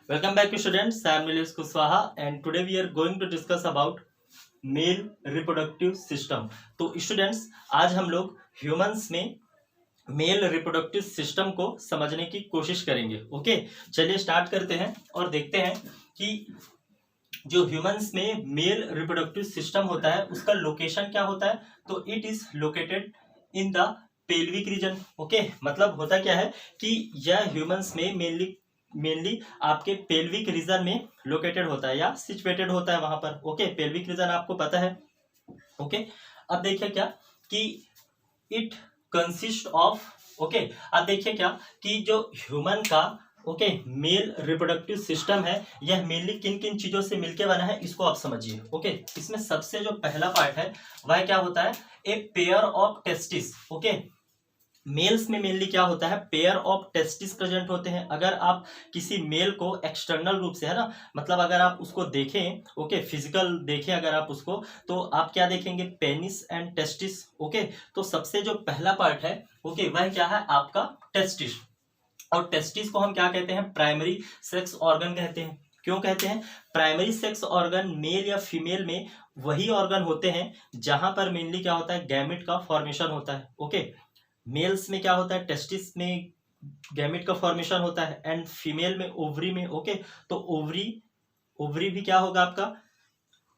Welcome back students. I am Nilesh Kushwaha and today we are going to discuss about male reproductive system. तो students आज हम लोग humans में male reproductive system को समझने की कोशिश करेंगे। ओके, चलिए स्टार्ट करते हैं और देखते हैं कि जो ह्यूमंस में मेल रिप्रोडक्टिव सिस्टम होता है उसका लोकेशन क्या होता है। तो it is located in the pelvic region. Okay, मतलब होता क्या है कि यह ह्यूमंस में मेनली आपके पेल्विक रीजन में लोकेटेड होता है या सिचुएटेड होता है वहां पर। ओके, पेल्विक रीजन आपको पता है। ओके, अब देखिए क्या कि इट कंसिस्ट ऑफ। ओके, अब देखिए क्या कि जो ह्यूमन का मेल रिप्रोडक्टिव सिस्टम है यह मेनली किन किन चीजों से मिलके बना है इसको आप समझिए। ओके, इसमें सबसे जो पहला पार्ट है वह क्या होता है, a pair of testis. Okay, males में मेनली क्या होता है, पेयर ऑफ टेस्टिस प्रेजेंट होते हैं। अगर आप किसी मेल को एक्सटर्नल रूप से, है ना, मतलब अगर आप उसको देखें, ओके, फिजिकल देखें अगर आप उसको, तो आप क्या देखेंगे, पेनिस एंड टेस्टिस। ओके, तो सबसे जो पहला पार्ट है वह क्या है आपका टेस्टिस। और टेस्टिस को हम क्या कहते हैं, प्राइमरी सेक्स ऑर्गन कहते हैं। क्यों कहते हैं प्राइमरी सेक्स ऑर्गन? मेल या फीमेल में वही ऑर्गन होते हैं जहां पर मेनली क्या होता है, गैमेट का फॉर्मेशन होता है। ओके, मेल्स में क्या होता है, टेस्टिस में गैमेट का फॉर्मेशन होता है एंड फीमेल में ओवरी में। ओके, तो ओवरी भी क्या होगा आपका,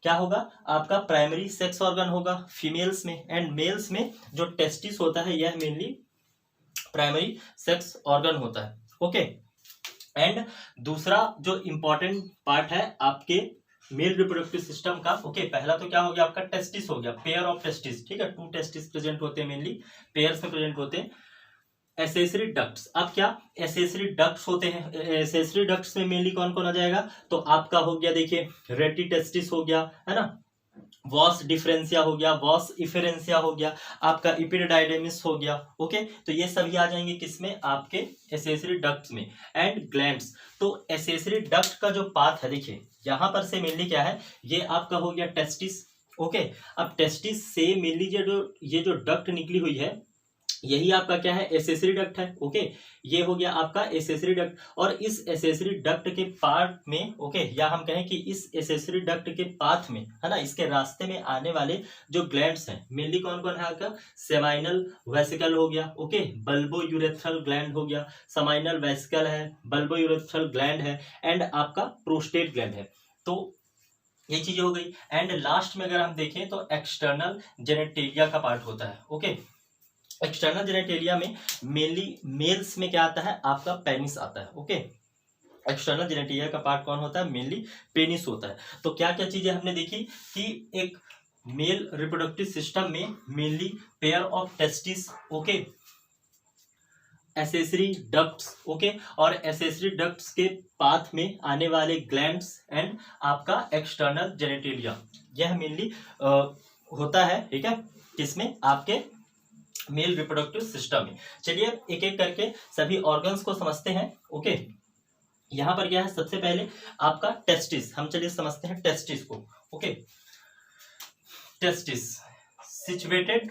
क्या होगा आपका प्राइमरी सेक्स ऑर्गन होगा फीमेल्स में। एंड मेल्स में जो टेस्टिस होता है यह मेनली प्राइमरी सेक्स ऑर्गन होता है। ओके, एंड दूसरा जो इंपॉर्टेंट पार्ट है आपके मेल रिप्रोडक्टिव सिस्टम का, ओके, पहला तो क्या हो गया आपका टेस्टिस हो गया, पेयर ऑफ टेस्टिस। ठीक है, 2 टेस्टिस प्रेजेंट होते हैं, मेनली पेयर्स में प्रेजेंट होते हैं। एसेसरी डक्ट्स, अब क्या एसेसरी डक्ट्स होते हैं, एसेसरी डक्ट्स में मेनली कौन कौन आ जाएगा, तो आपका हो गया देखिए रेटी टेस्टिस हो गया, है ना, वॉस डिफरेंशिया हो गया, वॉस इफेरेंशिया हो गया, आपका इपिडाइडेमिस हो गया। ओके, तो ये सभी आ जाएंगे किसमें, आपके एसेसरी डक्ट्स में। एंड ग्लैंड्स, तो एसेसरी डक्ट का जो पाथ है देखिए यहां पर से मेनली क्या है, ये आपका हो गया टेस्टिस। ओके, अब टेस्टिस से मेनली ये जो डक्ट निकली हुई है यही आपका क्या है, एसेसरी डक्ट है। ओके, ये हो गया आपका एसेसरी डक्ट। और इस एसेसरी डक्ट के पार्ट में, ओके, या हम कहें कि इस एसेसरी डक्ट के पाथ में, है ना, इसके रास्ते में आने वाले जो ग्लैंड्स हैं मेनली कौन कौन है आपका, सेमाइनल वेसिकल हो गया, ओके, बल्बो यूरेथ्रल ग्लैंड हो गया, सेमाइनल वेसिकल है, बल्बो यूरेथ्रल ग्लैंड है एंड आपका प्रोस्टेट ग्लैंड है। तो ये चीजें हो गई। एंड लास्ट में अगर हम देखें तो एक्सटर्नल जेनेटेरिया का पार्ट होता है। ओके, एक्सटर्नल जेनेटेरिया में मेनली मेल्स में क्या आता है आपका पेनिस आता है। ओके, एक्सटर्नल जेनेटेरिया का पार्ट कौन होता है, मेनली पेनिस होता है। तो क्या क्या चीजें हमने देखी कि एक मेल रिप्रोडक्टिव सिस्टम में mainly pair of testis, okay, accessory ducts, okay, और एसेसरी डक्ट्स के पाथ में आने वाले ग्लैंड्स एंड आपका एक्सटर्नल जेनेटेरिया, यह मेनली होता है। ठीक है, किसमें, आपके मेल रिप्रोडक्टिव सिस्टम में। चलिए एक एक करके सभी ऑर्गन्स को समझते हैं। ओके, यहां पर क्या है, सबसे पहले आपका टेस्टिस, हम चलिए समझते हैं टेस्टिस को। Okay, testis situated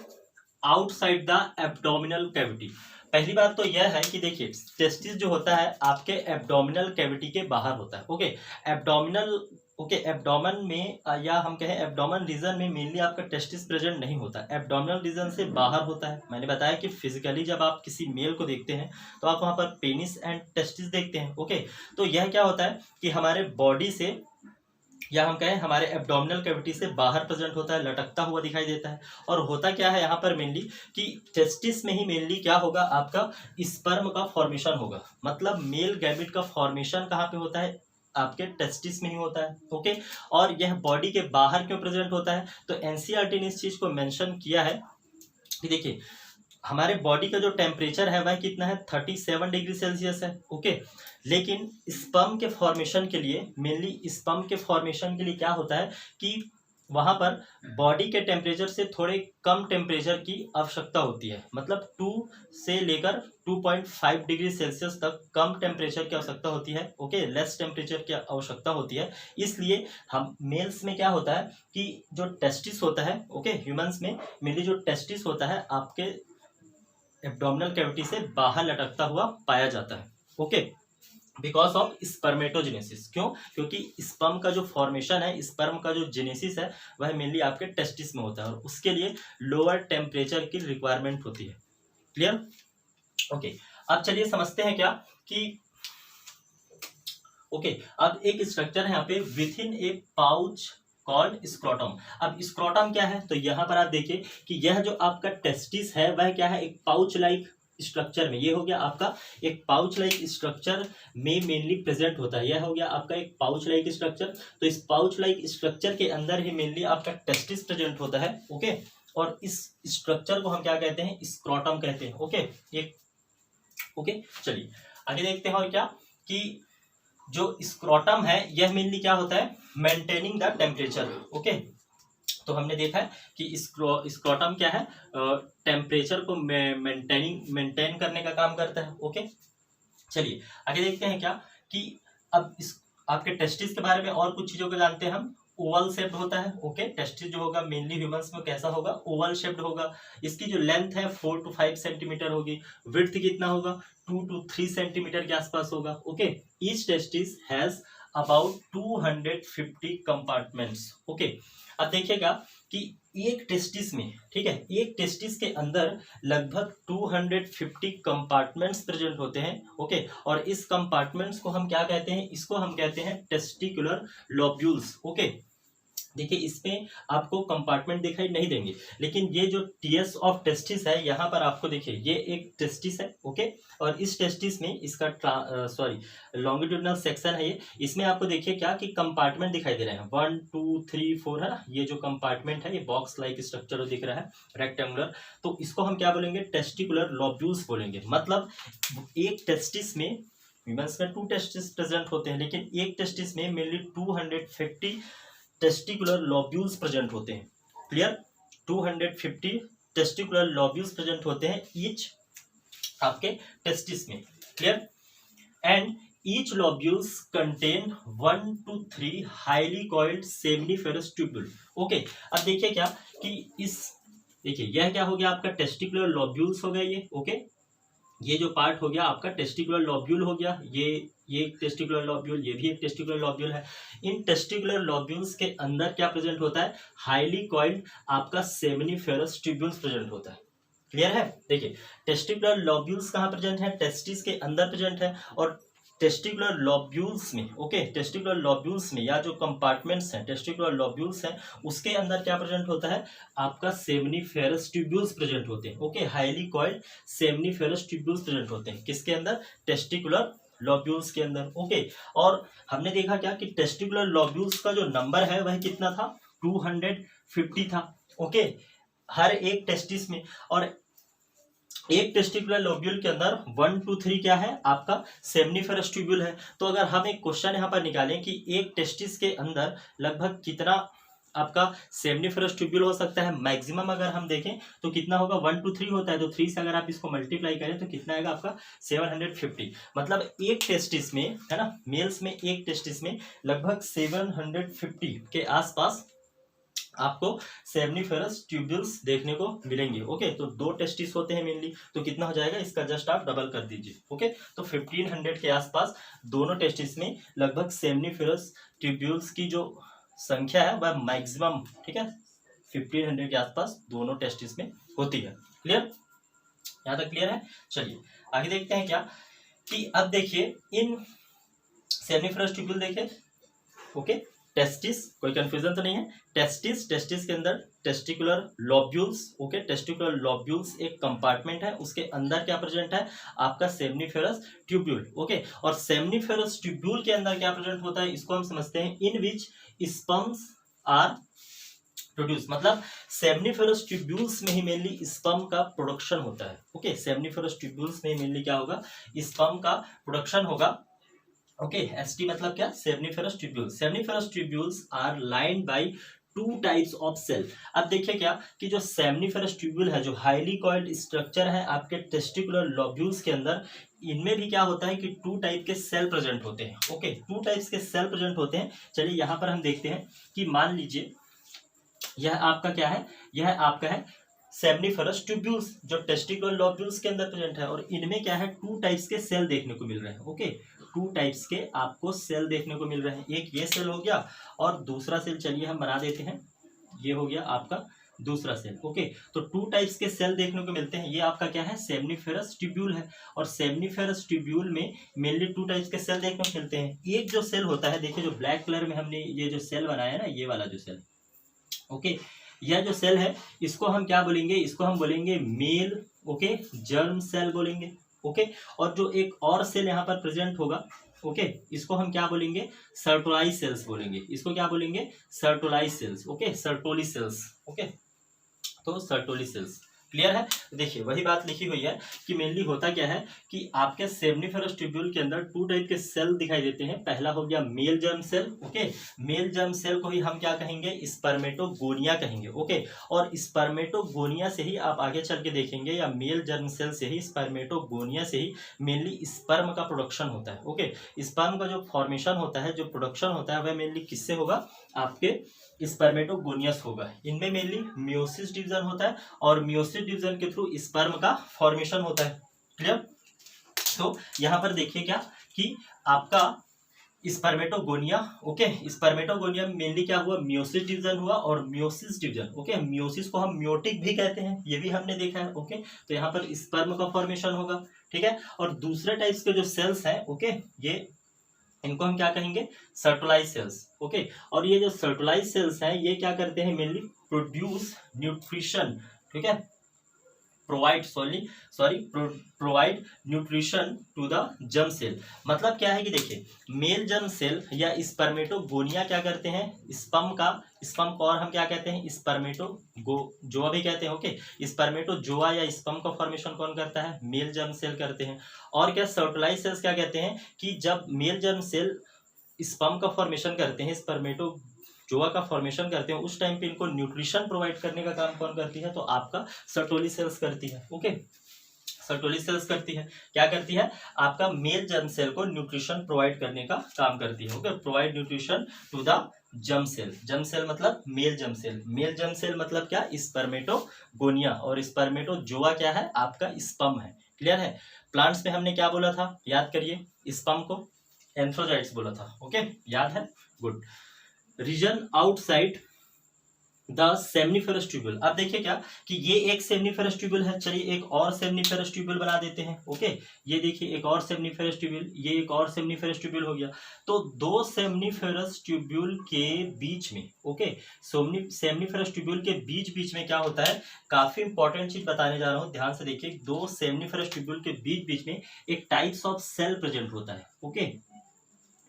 outside the abdominal cavity. पहली बात तो यह है कि देखिए टेस्टिस जो होता है आपके एब्डोमिनल कैविटी के बाहर होता है। ओके, एब्डोमिनल, ओके, एब्डोमेन में या हम कहें एब्डोमेन रीजन में मेनली आपका टेस्टिस प्रेजेंट नहीं होता, एब्डोमिनल रीजन से बाहर होता है। मैंने बताया कि फिजिकली जब आप किसी मेल को देखते हैं तो आप वहां पर पेनिस एंड टेस्टिस देखते हैं। ओके, तो यह क्या होता है कि हमारे बॉडी से या हम कहें हमारे एब्डोमिनल कैविटी से बाहर प्रेजेंट होता है, लटकता हुआ दिखाई देता है। और होता क्या है यहाँ पर मेनली कि टेस्टिस में ही मेनली क्या होगा आपका स्पर्म का फॉर्मेशन होगा, मतलब मेल गैमेट का फॉर्मेशन कहाँ पे होता है, आपके टेस्टिस में ही होता है। ओके, और यह बॉडी के बाहर क्यों प्रेजेंट होता है, तो एनसीईआरटी ने इस चीज को मेंशन किया है कि देखिए हमारे बॉडी का जो टेम्परेचर है वह कितना है, 37 डिग्री सेल्सियस है। ओके, लेकिन स्पर्म के फॉर्मेशन के लिए, मेनली स्पर्म के फॉर्मेशन के लिए क्या होता है कि वहां पर बॉडी के टेम्परेचर से थोड़े कम टेम्परेचर की आवश्यकता होती है, मतलब 2 से लेकर 2.5 डिग्री सेल्सियस तक कम टेम्परेचर की आवश्यकता होती है। ओके, लेस टेम्परेचर की आवश्यकता होती है। इसलिए हम मेल्स में क्या होता है कि जो टेस्टिस होता है, ओके, ह्यूमंस में मेनली जो टेस्टिस होता है आपके एब्डोमिनल कैविटी से बाहर लटकता हुआ पाया जाता है। Okay, because of spermatogenesis. क्यों? क्योंकि स्पर्म का जो फॉर्मेशन है, स्पर्म का जो जेनेसिस है, वह मेनली आपके टेस्टिस में होता है और उसके लिए लोअर टेम्परेचर की रिक्वायरमेंट होती है। क्लियर? ओके, अब चलिए समझते हैं क्या कि ओके, अब एक स्ट्रक्चर है यहाँ पे with in A pouch called scrotum. अब स्क्रोटम क्या है? तो यहाँ पर आप देखिए कि यह जो आपका टेस्टिस है वह क्या है, एक पाउच लाइक स्ट्रक्चर में, ये हो गया आपका एक पाउच लाइक स्ट्रक्चर में मेनली प्रेजेंट होता है। यह हो गया आपका एक पाउच लाइक स्ट्रक्चर। तो इस पाउच लाइक स्ट्रक्चर के अंदर ही मेनली आपका टेस्टिस प्रेजेंट होता है। ओके, और इस स्ट्रक्चर को हम क्या कहते हैं? स्क्रोटम कहते हैं। ओके, ये ओके, चलिए आगे देखते हैं। और क्या कि जो स्क्रोटम है यह मेनली क्या होता है? Maintaining the temperature. ओके, तो हमने देखा है कि स्क्रोटम क्या है? टेम्परेचर को मेंटेन करने का काम करता है। ओके, चलिए आगे देखते हैं क्या कि अब इस आपके टेस्टिस के बारे में और कुछ चीजों को जानते हैं हम। ओवल शेप्ड होता है। ओके, टेस्टिस जो होगा मेनली ह्यूमंस में कैसा होगा? ओवल शेप्ड होगा। इसकी जो लेंथ है 4 to 5 सेंटीमीटर होगी। विड्थ कितना होगा? 2 to 3 सेंटीमीटर के आसपास होगा। Okay, each testis has about 250 compartments. Okay, अब देखिएगा कि एक टेस्टिस में, ठीक है, एक टेस्टिस के अंदर लगभग 250 कंपार्टमेंट्स प्रेजेंट होते हैं। ओके, और इस कंपार्टमेंट्स को हम क्या कहते हैं? इसको हम कहते हैं टेस्टिकुलर लोब्यूल्स। ओके, देखिए इसमें आपको कंपार्टमेंट दिखाई नहीं देंगे, लेकिन ये जो टीएस ऑफ टेस्टिस है यहाँ पर आपको देखिए ये एक टेस्टिस है। ओके, और इस टेस्टिस में इसका लॉन्गिट्यूडनल सेक्शन है ये। इसमें आपको देखिए क्या कि कंपार्टमेंट दिखाई दे रहे हैं 1 2 3 4 है ना। ये जो कंपार्टमेंट है ये बॉक्स लाइक स्ट्रक्चर दिख रहा है, रेक्टेंगुलर। तो इसको हम क्या बोलेंगे? टेस्टिकुलर लोब्यूल्स बोलेंगे। मतलब एक टेस्टिस में, ह्यूमंस में 2 टेस्टिस प्रेजेंट होते हैं, लेकिन एक टेस्टिस में मेनली 250 टेस्टिकुलर लोब्यूल्स प्रेजेंट होते हैं। क्लियर? 250 टेस्टिकुलर लोब्यूल्स प्रेजेंट होते हैं ईच आपके टेस्टिस में। Clear? And each lobules contain 1 to 3 highly coiled seminiferous tubule. Okay, अब देखिए क्या कि इस देखिए यह क्या हो गया आपका? टेस्टिकुलर लोब्यूल्स हो गए ये। ओके, ये जो पार्ट हो गया आपका टेस्टिकुलर लोब्यूल हो गया। ये एक टेस्टिकुलर लोब्यूल, ये भी एक टेस्टिकुलर लोब्यूल है। इन टेस्टिकुलर लोब्यूल्स के अंदर क्या प्रेजेंट होता है? हाईली कॉइल्ड आपका सेमिनिफेरस ट्यूब्यूल्स प्रेजेंट होता है। क्लियर है? देखिए टेस्टिकुलर लोब्यूल्स कहाँ प्रेजेंट है? टेस्टिस के अंदर प्रेजेंट है। और टेस्टिकुलर लोब्यूल्स में, ओके, टेस्टिकुलर लोब्यूल्स में या जो कंपार्टमेंट्स हैं टेस्टिकुलर लोब्यूल्स हैं उसके अंदर क्या प्रेजेंट होता है? आपका सेमिनिफेरस ट्यूब्यूल्स प्रेजेंट होते हैं। Okay, highly coiled seminiferous tubules present होते हैं। किसके अंदर? टेस्टिकुलर लोब्यूल्स के अंदर। ओके, और हमने देखा क्या कि टेस्टिकुलर लोब्यूल्स का जो नंबर है वह कितना था? 250 था। ओके, हर एक टेस्टिस में। और एक टेस्टिकुलर लोब्यूल के अंदर 1 to 3 क्या है? आपका सेमिनिफेरस ट्यूब्यूल है। तो अगर हम एक क्वेश्चन यहाँ पर निकालें कि एक टेस्टिस के अंदर लगभग कितना आपका सेमिनिफेरस ट्यूब्यूल हो सकता है, मैक्सिमम अगर हम देखें तो कितना होगा? 1 to 3 होता है। तो 3 से अगर आप इसको मल्टीप्लाई करें तो कितना आएगा आपका? 750। मतलब एक टेस्टिस में, है ना, मेल्स में एक टेस्टिस में लगभग 750 के आसपास आपको सेमिनिफेरस ट्यूब्यूल्स देखने को मिलेंगे। ओके, तो 2 टेस्टिस होते हैं मेनली। तो कितना हो जाएगा? इसका जस्ट आप डबल कर दीजिए। ओके, तो 1500 के आसपास दोनों टेस्टिस में लगभग सेमिनिफेरस ट्यूब्यूल्स की जो संख्या है वह मैक्सिमम, ठीक है, 1500 के आसपास दोनों टेस्टिस में होती है। क्लियर? यहाँ तक क्लियर है? चलिए आगे देखते हैं क्या कि अब देखिए इन सेमिनिफेरस ट्यूब्यूल देखे। ओके, टेस्टिस, कोई कंफ्यूजन तो नहीं है? टेस्टिस के अंदर testicular lobules. Okay, testicular lobules एक कंपार्टमेंट है, उसके अंदर क्या प्रेजेंट है? आपका सेमिनिफेरस ट्यूब्यूल। ओके, और सेमिनिफेरस ट्यूब्यूल के अंदर क्या प्रेजेंट होता है? इसको हम समझते हैं इन विच स्पर्म्स आर प्रोड्यूस। मतलब सेमिनिफेरस ट्यूब्यूल्स में ही मेनली स्पर्म का प्रोडक्शन होता है। ओके, सेमिनिफेरस ट्यूब्यूल्स में मेनली क्या होगा? स्पर्म का प्रोडक्शन होगा। ओके, एसटी मतलब क्या? Seminiferous tubules. Seminiferous tubules are lined by 2 types of cell. अब देखिए क्या कि जो सेमिनिफेरस ट्यूब्यूल है, जो हाईली कॉइल्ड स्ट्रक्चर है आपके टेस्टिकुलर लोब्यूल्स के अंदर, इनमें भी क्या होता है कि 2 टाइप के सेल प्रेजेंट होते हैं। ओके, 2 टाइप्स के सेल प्रेजेंट होते हैं। चलिए यहाँ पर हम देखते हैं कि मान लीजिए यह आपका क्या है? यह आपका है सेमिनिफेरस ट्यूब्यूल्स जो टेस्टिकुलर लोब्यूल्स के अंदर प्रेजेंट है, और इनमें क्या है? 2 टाइप्स के सेल देखने को मिल रहे हैं। ओके, टू टाइप्स के आपको सेल देखने को मिल रहे हैं। एक ये सेल हो गया और दूसरा सेल चलिए हम बना देते हैं, ये हो गया आपका दूसरा सेल। ओके, तो टू टाइप्स के सेल देखने को मिलते हैं। ये आपका क्या है, सेमनीफेरस ट्यूब्यूल है। और सेमनीफेरस ट्यूब्यूल में मेनली टू टाइप्स के सेल देखने को मिलते हैं। एक जो सेल होता है, देखिए जो ब्लैक कलर में हमने ये जो सेल बनाया है ना, ये वाला जो सेल, ओके, यह जो सेल है इसको हम क्या बोलेंगे, इसको हम बोलेंगे मेल, ओके, जर्म सेल बोलेंगे। ओके, और जो एक और सेल यहाँ पर प्रेजेंट होगा, ओके, इसको हम क्या बोलेंगे, सर्टोलाई सेल्स बोलेंगे। इसको क्या बोलेंगे, Sertoli cells. Okay, Sertoli cells. Okay, तो सर्टोली सेल्स क्लियर है। देखिए वही बात लिखी हुई है कि मेनली होता क्या है कि आपके सेमनीफेरस ट्यूब्यूल के अंदर टू टाइप के सेल दिखाई देते हैं। पहला हो गया male germ cell. Okay, male germ cell को ही हम क्या कहेंगे, स्पर्मेटोगोनिया कहेंगे। ओके, और स्पर्मेटोगोनिया से ही आप आगे चल के देखेंगे, या मेल जर्म सेल से ही, स्पर्मेटोगोनिया से ही मेनली स्पर्म का प्रोडक्शन होता है। ओके, स्पर्म का जो फॉर्मेशन होता है, जो प्रोडक्शन होता है, वह मेनली किससे होगा, आपके स्पर्मेटोगोनियस होगा। इनमें मेनली मियोसिस डिवीजन होता है और मियोसिस डिवीजन के थ्रू स्पर्म का फॉर्मेशन होता है। क्लियर। तो यहाँ पर देखिए क्या कि आपका स्पर्मेटोगोनिया, ओके, स्पर्मेटोगोनिया में मेनली क्या हुआ, मियोसिस डिवीजन हुआ। और मियोसिस डिवीजन, ओके, मियोसिस को हम मियोटिक भी कहते हैं, ये भी हमने देखा है। ओके, तो यहाँ पर स्पर्म का फॉर्मेशन होगा। ठीक है, और दूसरे टाइप्स के जो सेल्स हैं, ओके, ये इनको हम क्या कहेंगे, सर्टोलाइज सेल्स। ओके, और ये जो सर्टोलाइज सेल्स हैं ये क्या करते हैं, मेनली प्रोड्यूस न्यूट्रिशन। ठीक है, provide nutrition to the germ cell. मतलब क्या है कि देखिए मेल जर्म सेल या स्पर्मेटोगोनिया क्या करते हैं, स्पर्म को और हम क्या कहते हैं, स्पर्मेटोजोआ भी कहते हैं। ओके, स्पर्मेटोजोआ या स्पर्म का फॉर्मेशन कौन करता है, मेल जर्म सेल करते हैं। और क्या सर्टोलाइज सेल्स क्या कहते हैं कि जब मेल जर्म सेल स्पर्म का फॉर्मेशन करते हैं, स्पर्मेटोजोआ का फॉर्मेशन करते हैं, उस टाइम पे इनको न्यूट्रिशन प्रोवाइड करने का काम कौन करती है, तो आपका सर्टोली सेल्स करती है। ओके, सर्टोली सेल्स करती है, क्या करती है, आपका मेल जर्म सेल को न्यूट्रिशन प्रोवाइड करने का काम करती है। Okay, provide nutrition to the germ cell. Germ cell मतलब male germ cell, male germ cell मतलब क्या, स्पर्मेटोगोनिया, और स्पर्मेटोजोआ क्या है, आपका स्पर्म है। क्लियर है। प्लांट्स में हमने क्या बोला था, याद करिए, स्पर्म को एंथ्रोजाइट्स बोला था। ओके, याद है, good. Reason outside the seminiferous tubule. अब देखिए क्या कि ये एक सेमनीफेरस ट्यूब्यूल है, चलिए एक और सेमनीफेरस ट्यूब्यूल बना देते हैं। ओके, ये देखिए एक और सेमनीफेरस ट्यूब्यूल, ये एक और सेमनीफेरस ट्यूब्यूल हो गया। तो दो सेमनीफेरस ट्यूब्यूल के बीच में, ओके, सेमनीफेरस ट्यूब्यूल के बीच में क्या होता है, काफी इंपॉर्टेंट चीज बताने जा रहा हूं, ध्यान से देखिए। दो सेमनीफेरस ट्यूब्यूल के बीच में एक टाइप्स ऑफ सेल प्रेजेंट होता है। ओके,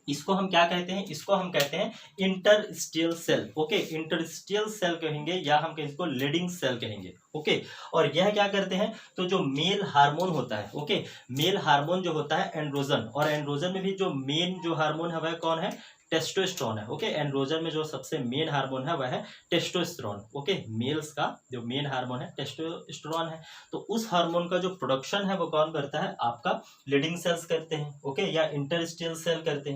इसको हम क्या कहते हैं, इसको हम कहते हैं इंटरस्टियल सेल। ओके, इंटरस्टियल सेल कहेंगे, या हम इसको लीडिंग सेल कहेंगे। ओके, और यह क्या करते हैं, तो जो मेल हार्मोन होता है, ओके, मेल हार्मोन जो होता है एंड्रोजन, और एंड्रोजन में भी जो मेन जो हार्मोन है वह कौन है, टेस्टोस्टेरोन है। ओके, एंड्रोजन में जो सबसे मेन हार्मोन है वह है टेस्टोस्टेरोन। ओके, मेल्स का जो मेन हार्मोन है टेस्टोस्टेरोन है। तो उस हार्मोन का जो प्रोडक्शन है वो कौन करता है, आपका लीडिंग सेल्स करते हैं। ओके, या इंटरस्टियल सेल कहते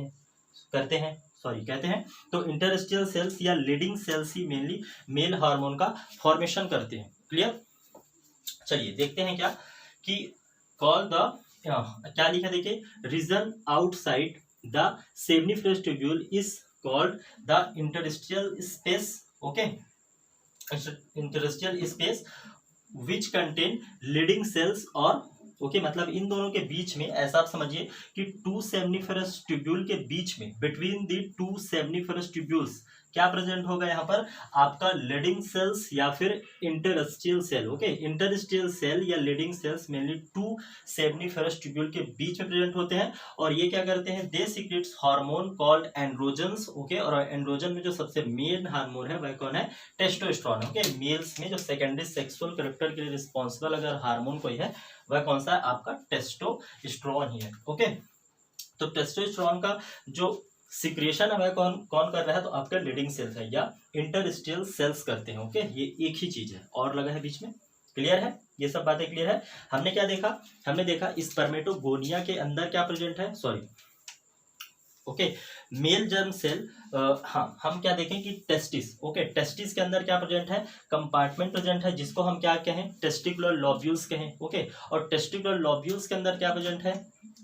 हैं। तो इंटरस्टियल सेल्स या लीडिंग सेल्स ही मेनली मेल हार्मोन का फॉर्मेशन करते हैं। क्लियर। चलिए देखते हैं क्या कि कॉल द क्या लिखा, देखिए, region outside the seminiferous tubule is called the interstitial space. Okay, interstitial space which contain Leydig cells और, ओके, मतलब इन दोनों के बीच में ऐसा आप समझिए कि टू सेमनीफेरस ट्यूब्यूल के बीच में, between the two seminiferous tubules क्या प्रेजेंट होगा यहाँ पर, आपका लीडिंग सेल्स या फिर interstitial cell. Okay, interstitial cell या Leydig cells mainly two seminiferous tubule के बीच में प्रेजेंट होते हैं। और ये क्या करते हैं, they secretes hormone called androgens. Okay, और एंड्रोजन में जो सबसे मेन हार्मोन है वह कौन है, टेस्टोस्टेरोन। ओके, मेल्स में जो सेकेंडरी सेक्सुअल कैरेक्टर के लिए रिस्पॉन्सिबल अगर हार्मोन कोई है वह कौन सा है, आपका टेस्टोस्टेरोन ही है। ओके, तो टेस्टोस्टेरोन का जो सिक्रेशन है वह कौन कर रहा है, तो आपका लीडिंग सेल्स है या इंटरस्टियल सेल्स करते हैं। ओके, ये एक ही चीज है और लगा है बीच में। क्लियर है, ये सब बातें क्लियर है। हमने क्या देखा, हमने देखा स्पर्मेटोगोनिया के अंदर क्या प्रेजेंट है, ओके। मेल जर्म सेल, हाँ हम क्या देखें कि टेस्टिस, ओके, टेस्टिस के अंदर क्या प्रेजेंट है, कंपार्टमेंट प्रेजेंट है जिसको हम क्या कहें, टेस्टिकुलर लॉब्यूल्स कहें, ओके। और टेस्टिकुलर लॉब्यूल्स के अंदर क्या प्रेजेंट है,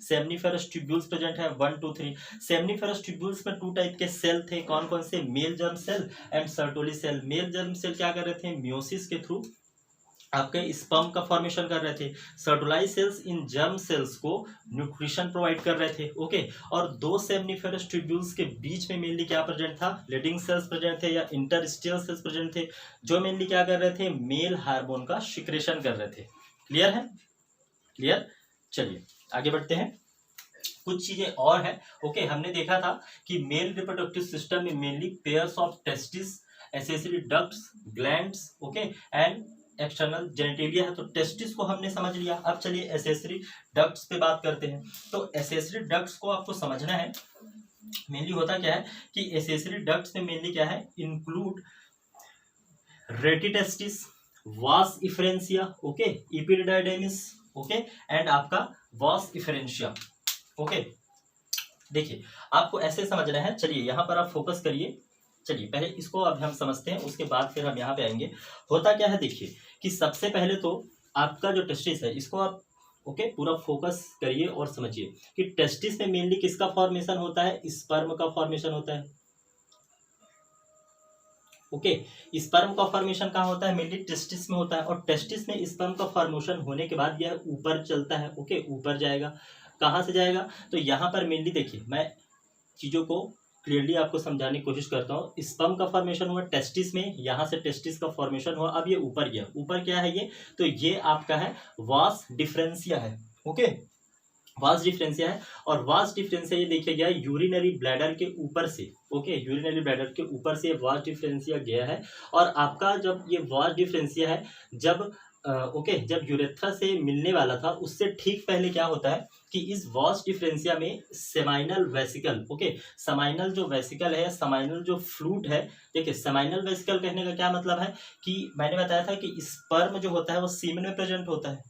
सेमनीफेरस ट्यूब्यूल्स प्रेजेंट है, 1 2 3। सेमनीफेरस ट्यूब्यूल्स में 2 टाइप के सेल थे, कौन कौन से, male germ cell and Sertoli cell. Male germ cell क्या कर रहे थे, मियोसिस के थ्रू आपके स्पर्म का फॉर्मेशन कर रहे थे। सर्टोलाइज सेल्स इन जर्म सेल्स को न्यूट्रिशन प्रोवाइड कर रहे थे, ओके। और 2 सेमनीफेरस ट्यूब्यूल्स के बीच में मेनली क्या प्रेजेंट था, लीडिंग सेल्स प्रेजेंट थे या इंटरस्टिशियल सेल्स प्रेजेंट थे, जो मेनली क्या कर रहे थे, मेल हार्मोन का सिक्रेशन कर रहे थे। क्लियर है, क्लियर। चलिए आगे बढ़ते हैं, कुछ चीजें और है, ओके। हमने देखा था कि मेल रिप्रोडक्टिव सिस्टम में mainly pairs of testis, accessory ducts, glands, okay, and external genitalia है। तो टेस्टिस को हमने समझ लिया, अब चलिए एसेसरी डक्ट्स पे बात करते हैं। तो एसेसरी डक्ट्स को आपको समझना है, मेनली होता क्या है कि एसेसरी डक्ट्स में मेनली क्या है, इंक्लूड रेटिटेस्टिस, वास इफरेंशिया, ओके, इपिडिडाइडेमिस, ओके, एंड आपका वास इफरेंशिया, ओके। देखिए आपको ऐसे समझना है, चलिए यहाँ पर आप फोकस करिए। चलिए पहले इसको अब हम समझते हैं, उसके बाद फिर हम यहाँ पे आएंगे। होता क्या है, देखिए कि सबसे पहले तो आपका जो टेस्टिस है इसको आप ओके पूरा फोकस करिए और समझिए कि टेस्टिस में मेनली किसका फॉर्मेशन होता है, स्पर्म का फॉर्मेशन होता है, ओके। स्पर्म का फॉर्मेशन कहाँ होता है, मेनली टेस्टिस में होता है। और टेस्टिस में स्पर्म का फॉर्मेशन होने के बाद यह ऊपर चलता है, ओके, ऊपर जाएगा। कहाँ से जाएगा, तो यहाँ पर मेनली देखिए मैं चीज़ों को क्लियरली आपको समझाने की कोशिश करता हूँ। स्पर्म का फॉर्मेशन हुआ टेस्टिस में, यहाँ से टेस्टिस का फॉर्मेशन हुआ, अब ये ऊपर गया। ऊपर क्या है ये, तो ये आपका है वास डिफरेंशिया है, ओके, वास डिफरेंशिया है। और वास डिफरेंशिया ये देखिए गया यूरिनरी ब्लैडर के ऊपर से, ओके, यूरिनरी ब्लैडर के ऊपर से वास डिफरेंशिया गया है। और आपका जब ये वास डिफरेंशिया है, जब ओके जब यूरेथ्रा से मिलने वाला था उससे ठीक पहले क्या होता है कि इस वास डिफरेंशिया में सेमाइनल वेसिकल, ओके, सेमाइनल जो वेसिकल है, सेमाइनल जो फ्लूइड है, देखिए सेमाइनल वेसिकल कहने का क्या मतलब है कि मैंने बताया था कि स्पर्म जो होता है वो सीमेन में प्रेजेंट होता है,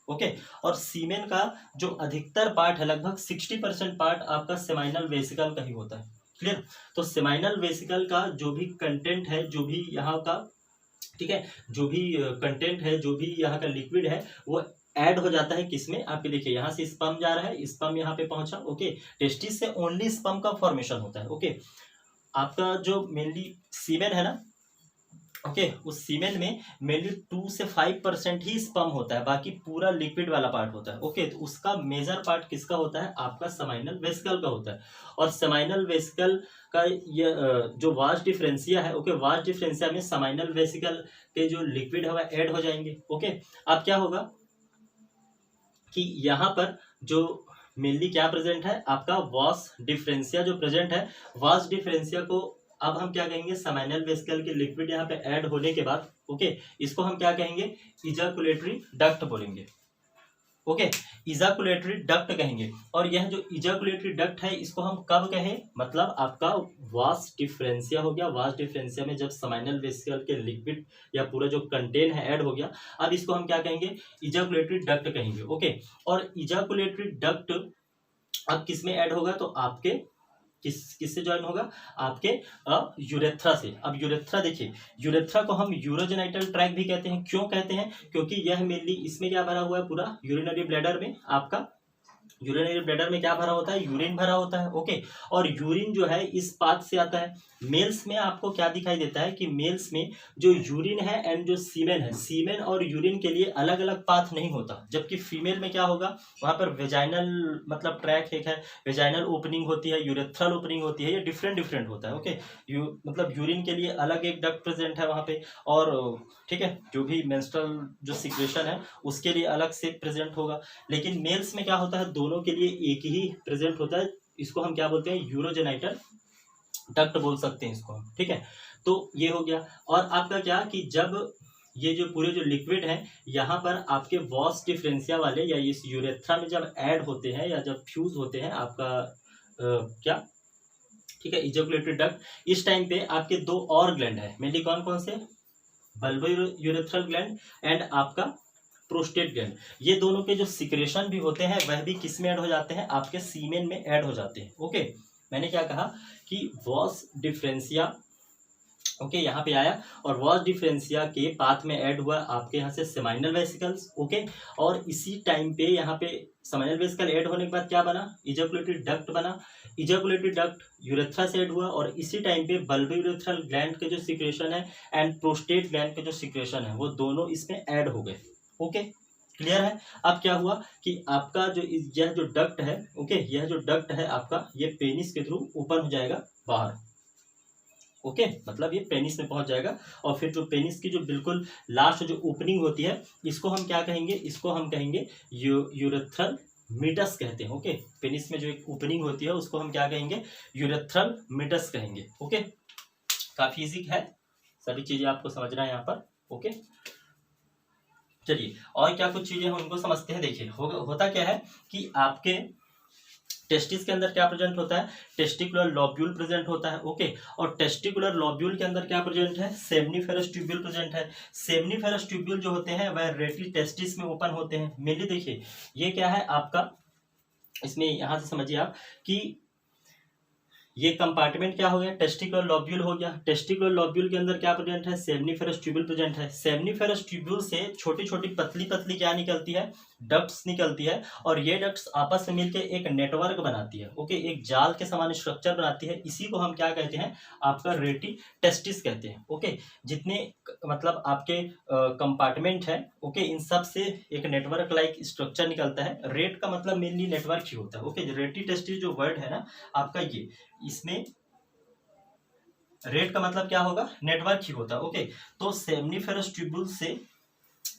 ओके। और सीमेन का जो अधिकतर पार्ट है, लगभग 60% पार्ट आपका सेमाइनल वेसिकल का ही होता है, क्लियर। तो सेमाइनल वेसिकल का जो भी कंटेंट है, जो भी यहाँ का, ठीक है, जो भी कंटेंट है, जो भी यहाँ का लिक्विड है, वो ऐड हो जाता है किसमें, आपके देखिए यहाँ से स्पर्म जा रहा है, स्पर्म यहाँ पे पहुंचा, ओके। टेस्टिस से ओनली स्पर्म का फॉर्मेशन होता है, ओके। आपका जो मेनली सीमेन है ना, ओके, उस सीमेन में मेनली 2 से 5% ही स्पर्म होता है, बाकी पूरा लिक्विड वाला पार्ट होता है, ओके। तो उसका मेजर पार्ट किसका होता है, आपका सेमाइनल वेसिकल का होता है। और सेमाइनल वेसिकल का ये जो वास डिफरेंशिया है, ओके, वास डिफरेंशिया में सेमाइनल वेसिकल के जो लिक्विड है वह ऐड हो जाएंगे, ओके। अब क्या होगा कि यहाँ पर जो मेनली क्या प्रेजेंट है, आपका वास डिफरेंशिया जो प्रेजेंट है, वास डिफरेंशिया को अब हम क्या कहेंगे, सेमाइनल वेसिकल के लिक्विड यहाँ पे ऐड होने के बाद, ओके, इसको हम क्या कहेंगे, इजाकुलेटरी डक्ट बोलेंगे, ओके, इजाकुलेटरी डक्ट कहेंगे। और यह जो इजाकुलेटरी डक्ट है इसको हम कब कहें, मतलब आपका वास डिफरेंशिया हो गया, वास डिफरेंशिया में जब सेमाइनल वेसिकल के लिक्विड या पूरा जो कंटेन है ऐड हो गया, अब इसको हम क्या कहेंगे, इजाकुलेटरी डक्ट कहेंगे, ओके। और इजाकुलेटरी डक्ट अब किस में ऐड होगा, तो आपके किससे ज्वाइन होगा, आपके यूरेथ्रा से। अब यूरेथ्रा देखिए, यूरेथ्रा को हम यूरोजेनाइटल ट्रैक भी कहते हैं, क्यों कहते हैं, क्योंकि यह मेनली इसमें क्या भरा हुआ है, पूरा यूरिनरी ब्लैडर में, आपका यूरिनरी ब्लैडर में क्या भरा होता है, यूरिन भरा होता है, ओके। और यूरिन जो है इस पाथ से आता है। मेल्स में आपको क्या दिखाई देता है कि मेल्स में जो यूरिन है एंड जो सीमेन है, सीमेन और यूरिन के लिए अलग अलग पाथ नहीं होता, जबकि फीमेल में क्या होगा, वहां पर वेजाइनल मतलब ट्रैक एक है, वेजाइनल ओपनिंग होती है, यूरेथ्रल ओपनिंग होती है, ये डिफरेंट डिफरेंट होता है, ओके। मतलब यूरिन के लिए अलग एक डक्ट प्रेजेंट है वहां पे, और ठीक है, जो भी मेंस्ट्रुअल जो सिक्रेशन है उसके लिए अलग से प्रेजेंट होगा। लेकिन मेल्स में क्या होता है, दोनों के लिए एक ही प्रेजेंट होता है, इसको हम क्या बोलते हैं, यूरोजेनाइटल डक्ट बोल सकते हैं इसको, ठीक है। तो ये हो गया। और आपका क्या कि जब ये जो पूरे जो लिक्विड है यहाँ पर आपके वास डिफरेंशिया वाले या इस यूरेथ्रा में जब ऐड होते हैं या जब फ्यूज होते हैं आपका क्या, ठीक है, इजैकुलेटरी डक्ट, इस टाइम पे आपके 2 और ग्लैंड है, मेनली कौन कौन से, बल्बो यूरेथ्रल ग्लैंड एंड आपका प्रोस्टेट ग्लैंड। ये दोनों के जो सिक्रेशन भी होते हैं वह भी किस में ऐड हो जाते हैं, आपके सीमेन में ऐड हो जाते हैं, ओके। मैंने क्या कहा कि वॉस डिफरेंशिया, ओके, यहाँ पे आया और वॉस डिफरेंशिया के पाथ में ऐड हुआ आपके यहाँ से सेमाइनल वेसिकल्स, ओके, और इसी टाइम पे यहाँ पे सेमाइनल वेसिकल ऐड होने के बाद क्या बना, इजैकुलेटरी डक्ट बना, इजैकुलेटरी डक्ट यूरेथ्रा से ऐड हुआ और इसी टाइम पे बल्बोयूरेथ्रल ग्लैंड के जो सिक्रेशन है एंड प्रोस्टेट ग्लैंड के जो सिक्रेशन है वो दोनों इसमें ऐड हो गए, ओके, क्लियर है। अब क्या हुआ कि आपका जो यह जो डक्ट है, ओके, यह जो डक्ट है आपका ये पेनिस के थ्रू ओपन हो जाएगा बाहर, ओके, मतलब ये पेनिस में पहुंच जाएगा और फिर जो पेनिस की जो बिल्कुल लास्ट जो ओपनिंग होती है इसको हम क्या कहेंगे, इसको हम कहेंगे यूरेथ्रल मीटस कहते हैं, ओके, पेनिस में जो एक ओपनिंग होती है उसको हम क्या कहेंगे, यूरेथ्रल मीटस कहेंगे, ओके। काफी इजी है, सभी चीजें आपको समझना है यहाँ पर, ओके। चलिए और क्या कुछ चीजें हैं उनको समझते हैं। देखिए होता क्या है कि आपके टेस्टिस के अंदर क्या प्रेजेंट होता है, टेस्टिकुलर लॉब्यूल प्रेजेंट होता है, ओके, और टेस्टिकुलर लॉब्यूल के अंदर क्या प्रेजेंट है, सेमनीफेरस ट्यूब्यूल प्रेजेंट है। सेमनीफेरस ट्यूब्यूल जो होते हैं वह रेटी टेस्टिस में ओपन होते हैं। मेनली देखिए ये क्या है आपका, इसमें यहां से समझिए आप कि ये कंपार्टमेंट क्या हो गया, टेस्टिकुलर लॉब्यूल हो गया। टेस्टिकुलर लॉब्यूल के अंदर क्या प्रेजेंट है, सेमनीफेरस ट्यूब्यूल प्रेजेंट है। सेमनीफेरस ट्यूब्यूल से छोटी छोटी पतली पतली क्या निकलती है, डक्ट्स निकलती है और ये डक्ट्स आपस में मिलकर एक नेटवर्क बनाती है, ओके, एक जाल के समान स्ट्रक्चर बनाती है। इसी को हम क्या कहते हैं, आपका रेटी टेस्टिस कहते हैं, ओके। जितने मतलब आपके कंपार्टमेंट है, ओके, इन सब से एक नेटवर्क लाइक स्ट्रक्चर निकलता है। रेट का मतलब मेनली नेटवर्क ही होता है, ओके। रेटी टेस्टिस जो वर्ड है ना आपका, ये इसमें रेट का मतलब क्या होगा, नेटवर्क ही होता है, ओके। तो सेमनीफेरस ट्यूब्यूल से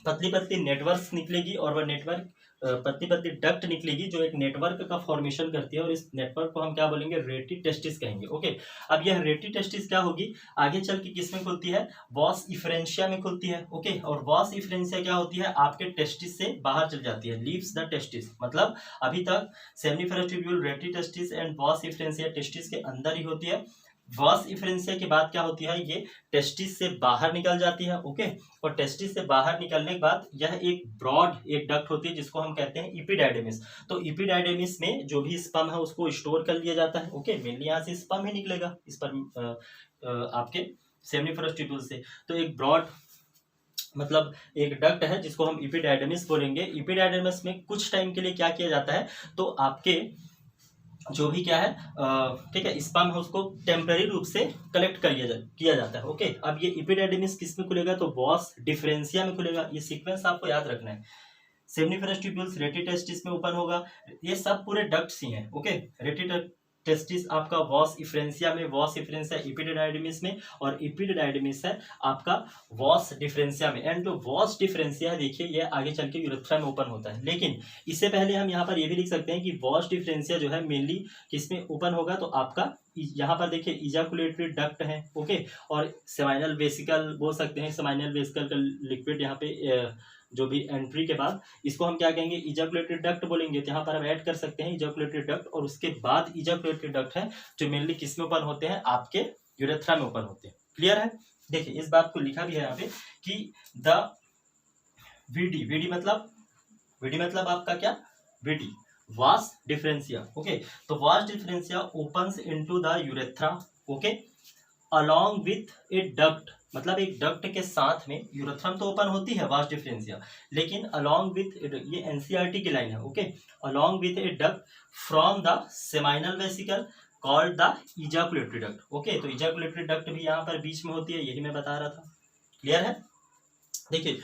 पतली पतली नेटवर्क निकलेगी और वह नेटवर्क पतली पतली डक्ट निकलेगी जो एक नेटवर्क का फॉर्मेशन करती है और इस नेटवर्क को हम क्या बोलेंगे, रेटी टेस्टिस कहेंगे, ओके। अब यह रेटी टेस्टिस क्या होगी, आगे चल के किस में खुलती है, वॉस इफ्रेंशिया में खुलती है, ओके। और वॉस इफ्रेंशिया क्या होती है, आपके टेस्टिस से बाहर चल जाती है, लीव्स द टेस्टिस। मतलब अभी तक seminiferous tubule, rete testis and vas efferentia testis के अंदर ही होती है। वॉस इफ्रेंशिया के बाद क्या होती है, ये टेस्टिस से बाहर निकल जाती है, ओके। और टेस्टिस से बाहर निकलने के बाद यह एक ब्रॉड एक डक्ट होती है जिसको हम कहते हैं इपिडाइडेमिस। तो इपिडाइडेमिस में जो भी स्पर्म है उसको स्टोर कर लिया जाता है, ओके। मेनली यहाँ से स्पर्म ही निकलेगा, स्पर्म आपके सेमनीफेरस ट्यूब्यूल से। तो एक ब्रॉड मतलब एक डक्ट है जिसको हम इपिडाइडेमिस बोलेंगे। इपिडाइडेमिस में कुछ टाइम के लिए क्या किया जाता है, तो आपके जो भी क्या है ठीक है, स्पर्म है उसको टेम्पररी रूप से कलेक्ट किया जाता है, ओके। अब ये इपिडाइडिमिस किस में खुलेगा, तो वॉस डिफरेंशिया में खुलेगा। ये सीक्वेंस आपको याद रखना है। सेमनीफेरस ट्यूब्यूल्स रेटी टेस्टिस में ओपन होगा, ये सब पूरे डक्ट्स ही हैं, ओके। रेटी टेस्टिस आपका वॉस इफ्रेंशिया में, वॉस इफ्रेंशिया इपिडाइडिमिस में और इपिडाइडिमिस है आपका वॉस डिफरेंशिया में। एंड जो वॉस डिफरेंशिया है देखिए ये आगे चल के यूरेथ्रा में ओपन होता है। लेकिन इससे पहले हम यहाँ पर ये भी लिख सकते हैं कि वॉस डिफरेंशिया जो है मेनली किसमें ओपन होगा, तो आपका यहाँ पर देखिए इजाकुलेटरी डक्ट है, ओके, और सेमाइनल वेसिकल बोल सकते हैं। सेमाइनल वेसिकल का लिक्विड यहाँ पे जो भी एंट्री के बाद इसको हम क्या कहेंगे, इजाकुलेटरी डक्ट बोलेंगे। तो यहाँ पर हम ऐड कर सकते हैं इजाकुलेटरी डक्ट और उसके बाद इजाकुलेटरी डक्ट है जो मेनली किस में ओपन होते हैं, आपके यूरेथ्रा में ओपन होते हैं। क्लियर है। देखिए इस बात को लिखा भी है यहाँ पे कि द वीडी मतलब आपका क्या, वीडी वास डिफरेंशिया, ओके। तो वास differentia opens into the urethra, okay, along with a duct. मतलब एक डक्ट के साथ में यूरेथ्रम तो ओपन होती है वास डिफरेंशिया, लेकिन अलोंग विथ, ये एनसीईआरटी की लाइन है, okay, along with a duct from the seminal vesicle called the ejaculatory duct, okay. तो इजाकुलेटरी डक्ट भी यहाँ पर बीच में होती है, यही मैं बता रहा था। क्लियर है। देखिए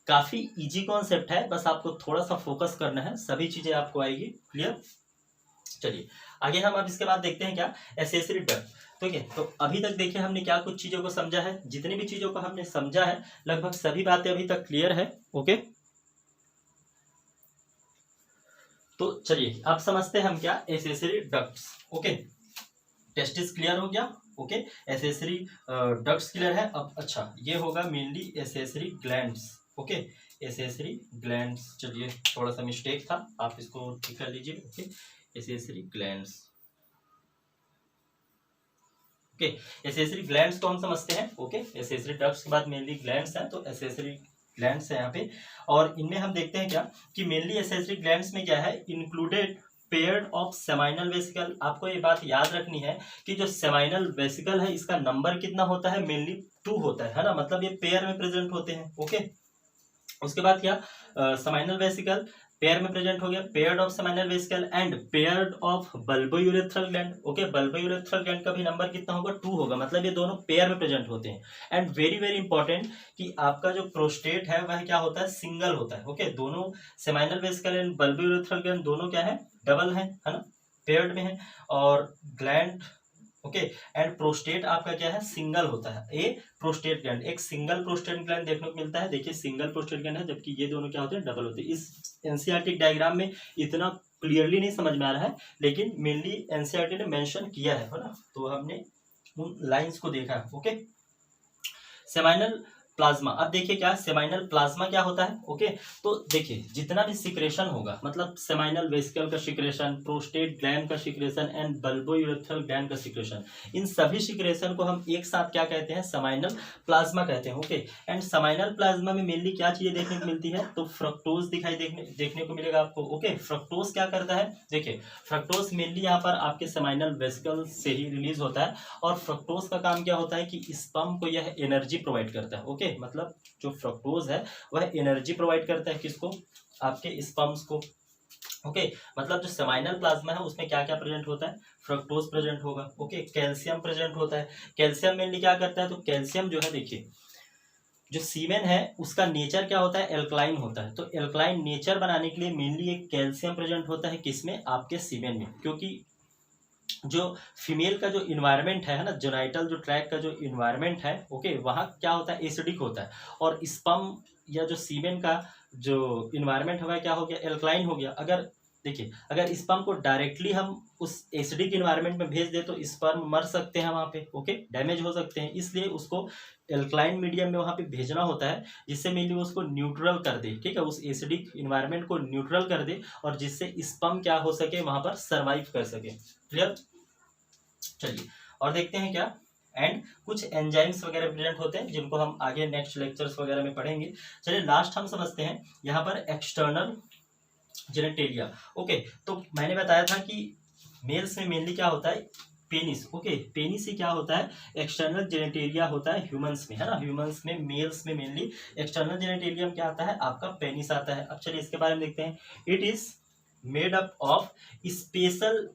काफी इजी कॉन्सेप्ट है, बस आपको थोड़ा सा फोकस करना है, सभी चीजें आपको आएगी। क्लियर। चलिए आगे हम अब इसके बाद देखते हैं क्या, एसेसरी डक्ट। ठीक है, तो अभी तक देखिए हमने क्या कुछ चीजों को समझा है। जितनी भी चीजों को हमने समझा है लगभग सभी बातें अभी तक क्लियर है, ओके। तो चलिए अब समझते हैं हम क्या, accessory ducts, okay. Testis clear हो गया, ओके। एसेसरी डक्ट्स क्लियर है। अब अच्छा ये होगा mainly accessory glands, okay, accessory glands. चलिए थोड़ा सा मिस्टेक था, आप इसको ठीक कर लीजिए, okay. Accessory glands, okay. Accessory glands को हम समझते हैं, ओके। एसेसरी डक्ट्स के बाद मेनली ग्लैंड्स हैं, तो एसेसरी ग्लैंड्स है यहाँ पे। और इनमें हम देखते हैं क्या कि मेनली एसेसरी ग्लैंड्स में क्या है, included pair of seminal vesicle. आपको ये बात याद रखनी है कि जो सेमाइनल वेसिकल है इसका नंबर कितना होता है, मेनली 2 होता है ना, मतलब ये पेयर में प्रेजेंट होते हैं। ओके, उसके बाद क्या, सेमाइनल वेसिकल पेयर में प्रेजेंट हो गया, paired of seminal vesicle and paired of bulbourethral gland. Okay, bulbourethral gland का भी नंबर कितना होगा, 2 होगा, मतलब ये दोनों पेयर में प्रेजेंट होते हैं। एंड वेरी वेरी इंपॉर्टेंट कि आपका जो प्रोस्टेट है वह क्या होता है, सिंगल होता है। ओके, दोनों seminal vesicle and bulbourethral gland दोनों क्या है, डबल है ना, पेयर्ड में है। और ग्लैंड ओके, एंड प्रोस्टेट आपका क्या है, सिंगल होता है। ए प्रोस्टेट ग्लैंड, एक सिंगल प्रोस्टेट ग्लैंड देखने को मिलता है। देखिए सिंगल प्रोस्टेट ग्लैंड है, जबकि ये दोनों क्या होते हैं, डबल होते हैं। इस एनसीईआरटी डायग्राम में इतना क्लियरली नहीं समझ में आ रहा है, लेकिन मेनली एनसीईआरटी ने मेंशन किया है ना, तो हमने उन लाइंस को देखा है। Okay, seminal plasma. अब देखिए क्या सेमाइनल प्लाज्मा क्या होता है। ओके, तो देखिए जितना भी सिक्रेशन होगा, मतलब सेमाइनल वेसिकल का सिक्रेशन, प्रोस्टेट ग्लैंड का सिक्रेशन एंड बल्बोयूरेथ्रल ग्लैंड का सिक्रेशन, इन सभी सिक्रेशन को हम एक साथ क्या कहते हैं, सेमाइनल प्लाज्मा कहते हैं। ओके, एंड सेमाइनल प्लाज्मा में मेनली क्या चीजें देखने को मिलती है, तो फ्रक्टोज देखने को मिलेगा आपको। ओके, फ्रक्टोज क्या करता है, देखिए फ्रक्टोज मेनली यहाँ पर आपके सेमाइनल वेसिकल से ही रिलीज होता है, और फ्रक्टोज का काम क्या होता है कि स्पर्म को यह एनर्जी प्रोवाइड करता है। ओके, मतलब जो फ्रक्टोज है वह एनर्जी प्रोवाइड करता है, किसको, आपके स्पर्म्स को। ओके, मतलब जो सेमाइनल प्लाज्मा है उसमें क्या क्या प्रेजेंट होता है, फ्रक्टोज प्रेजेंट होगा। ओके, कैल्शियम प्रेजेंट होता है। कैल्शियम मेनली क्या करता है, तो कैल्शियम जो है, देखिए जो सीमेन है उसका नेचर क्या होता है, एल्कलाइन होता है। तो एल्कलाइन नेचर बनाने के लिए मेनली एक कैल्शियम प्रेजेंट होता है, किसमें, आपके सीमेन में। क्योंकि जो फीमेल का जो इन्वायरमेंट है ना, जेनाइटल जो ट्रैक का जो इन्वायरमेंट है, ओके, वहाँ क्या होता है, एसिडिक होता है। और स्पर्म या जो सीमेन का जो इन्वायरमेंट है क्या हो गया, एल्कलाइन हो गया। अगर देखिए अगर स्पर्म को डायरेक्टली हम उस एसिडिक इन्वायरमेंट में भेज दे तो स्पर्म मर सकते हैं वहाँ पे। ओके, डैमेज हो सकते हैं, इसलिए उसको एल्कलाइन मीडियम में वहाँ पे भेजना होता है, जिससे मेनली उसको न्यूट्रल कर दे। ठीक है, उस एसिडिक इन्वायरमेंट को न्यूट्रल कर दे, और जिससे स्पर्म क्या हो सके, वहाँ पर सर्वाइव कर सके। क्लियर, चलिए और देखते हैं क्या, एंड कुछ एंजाइम्स वगैरह प्रेजेंट होते हैं जिनको हम आगे नेक्स्ट लेक्चर्स वगैरह में पढ़ेंगे। चलिए लास्ट हम समझते हैं यहाँ पर एक्सटर्नल जेनेटेलिया। ओके, तो मैंने बताया था कि मेल्स में मेनली क्या होता है, पेनिस। ओके, पेनिस से क्या होता है, एक्सटर्नल जेनेटेलिया होता है ह्यूमंस में, है ना। ह्यूमंस में मेल्स में मेनली एक्सटर्नल जेनेटेलियम क्या आता है, आपका पेनिस आता है। अब चलिए इसके बारे में देखते हैं। It is made up of special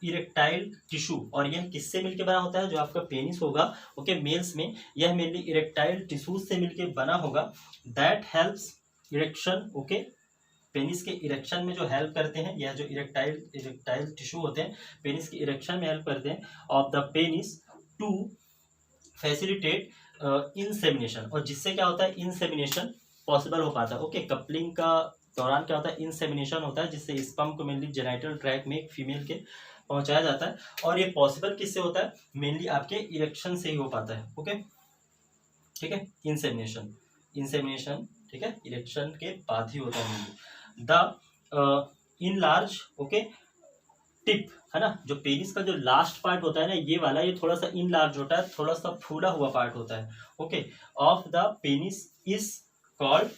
erectile tissue, और यह किससे मिलकर बना होता है, जो आपका पेनिस होगा, ओके, मेल्स में यह मेनली इरेक्टाइल टिश्यू से मिलकर बना होगा। That helps erection. Okay, penis के इरेक्शन में जो हेल्प करते हैं, यह जो इरेक्टाइल टिश्यू होते हैं पेनिस के इरेक्शन में हेल्प करते हैं, of the penis to facilitate insemination, और जिससे क्या होता है, इंसेमिनेशन पॉसिबल हो पाता है। ओके, कपलिंग का दौरान क्या होता है, इंसेमिनेशन होता है, जिससे स्पर्म को मेनली जेनाइटल ट्रैक में एक फीमेल के पहुंचाया जाता है। और ये पॉसिबल किससे होता है, मेनली आपके इरेक्शन से ही हो पाता है। ओके, ठीक है, इंसेमिनेशन ठीक है, इरेक्शन के बाद ही होता है mainly. The in large, okay, tip, है ना, जो पेनिस का जो लास्ट पार्ट होता है ना, ये वाला, ये थोड़ा सा इन लार्ज होता है, थोड़ा सा फूला हुआ पार्ट होता है। Okay, of the penis is called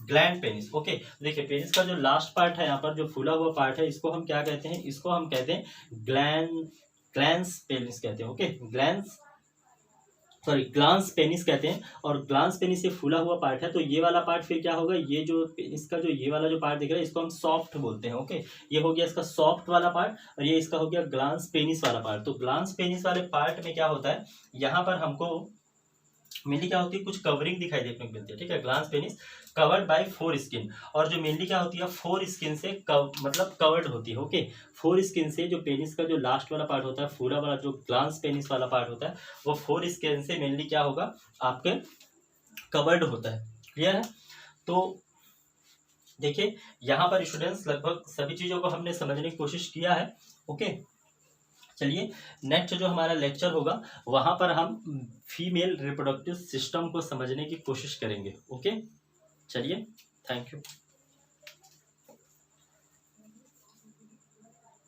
gland penis. Okay, देखिए पेनिस का जो लास्ट पार्ट है, यहाँ पर जो फूला हुआ पार्ट है, इसको हम क्या कहते हैं, इसको हम कहते हैं ग्लैंस पेनिस कहते हैं। ओके, ग्लांस पेनिस कहते हैं। और ग्लांस पेनिस ये फूला हुआ पार्ट है, तो ये वाला पार्ट फिर क्या होगा, ये जो पेनिस का जो ये वाला जो पार्ट दिख रहा है, इसको हम सॉफ्ट बोलते हैं। ओके, ये हो गया इसका सॉफ्ट वाला पार्ट, और ये इसका हो गया ग्लांस पेनिस वाला पार्ट। तो ग्लांस पेनिस वाले पार्ट में क्या होता है, यहाँ पर हमको मेनली क्या होती है, कुछ कवरिंग दिखाई देखने को मिलती है। ठीक है, glans penis covered by 4 skin, और जो मेनली क्या होती है, 4 स्किन से मतलब कवर्ड होती है। ओके, 4 स्किन से जो पेनिस का जो लास्ट वाला पार्ट होता है, फूला वाला जो ग्लांस पेनिस वाला पार्ट होता है, वो 4 स्किन से मेनली क्या होगा, आपके कवर्ड होता है। क्लियर है, तो देखिए यहाँ पर स्टूडेंट्स लगभग सभी चीजों को हमने समझने की कोशिश किया है। ओके, चलिए नेक्स्ट जो हमारा लेक्चर होगा वहां पर हम फीमेल रिप्रोडक्टिव सिस्टम को समझने की कोशिश करेंगे। ओके, चलिए, थैंक यू।